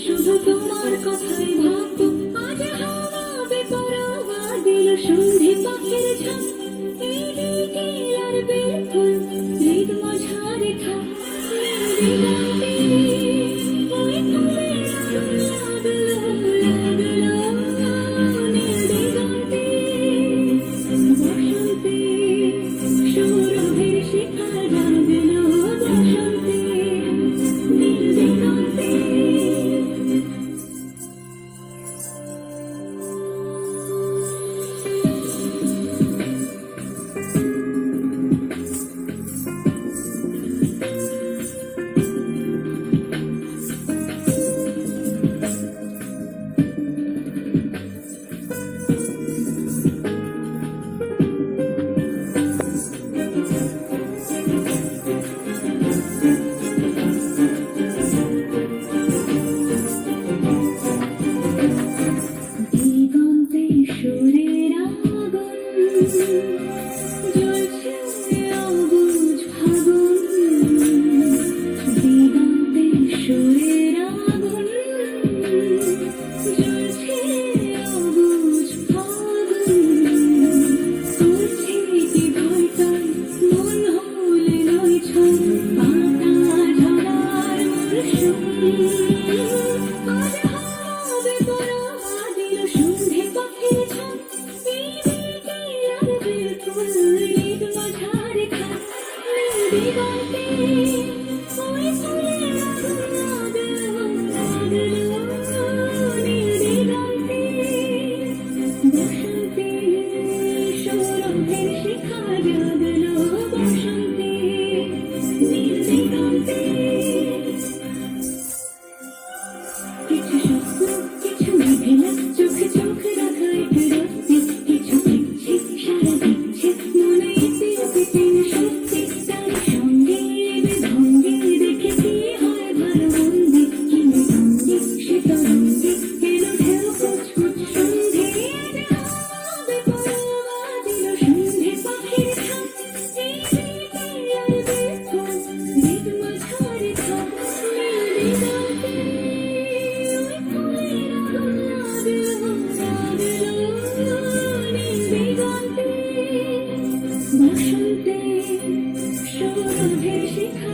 শুধু তোমার কথাই ভাববো আজ হাওয়া বেপরোয়া দিল সন্ধে পাখির ঝাঁক এই দিকে আর বেফুল হৃদ মাঝারে থাক দিগন্তে ওই ফুলের আগুন লাগলো নীল দিগন্তে বসন্তে সৌরভের শিখা জাগলো বসন্তে নীল দিগন্তে দিগন্তে সুরের আগুন জ্বলছে অবুঝ ফাগুন দিগন্তে সুরের আগুন জ্বলছে অবুঝ ফাগুন করছে কি ভয়টাই মন হলে নয় ছয় পাতা ঝরার মরশুম আজ হবে পরোয়া দিল সন্ধে পাখির ঝাঁক এই দিকে আর বেফুল হৃদ মাঝারে থাক নীল দিগন্তে ওই ফুলের আগুন লাগলো নীল দিগন্তে বসন্তে সৌরভের শিখা জাগলো বসন্তে নীল দিগন্তে কিছু স্বপ্ন কিছু মেঘেলা চোখে চোখ রাখা একটু রক্তি কিছু দেখছে সারা দিচ্ছে মনে পিন সত্যি তার সঙ্গে এবে ভঙ্গি দেখে কি হয় ভালো মন্দি কিনে ভঙ্গি সে তরঙ্গে এলো ঢেউ কুচকুচ সন্ধে হবে পরোয়া দিল সন্ধে পাখির ঝাঁক এই দিকে আর বেফুল হৃদ মাঝারে থাক নীল দিগন্তে বসন্তে সৌরভের শিখা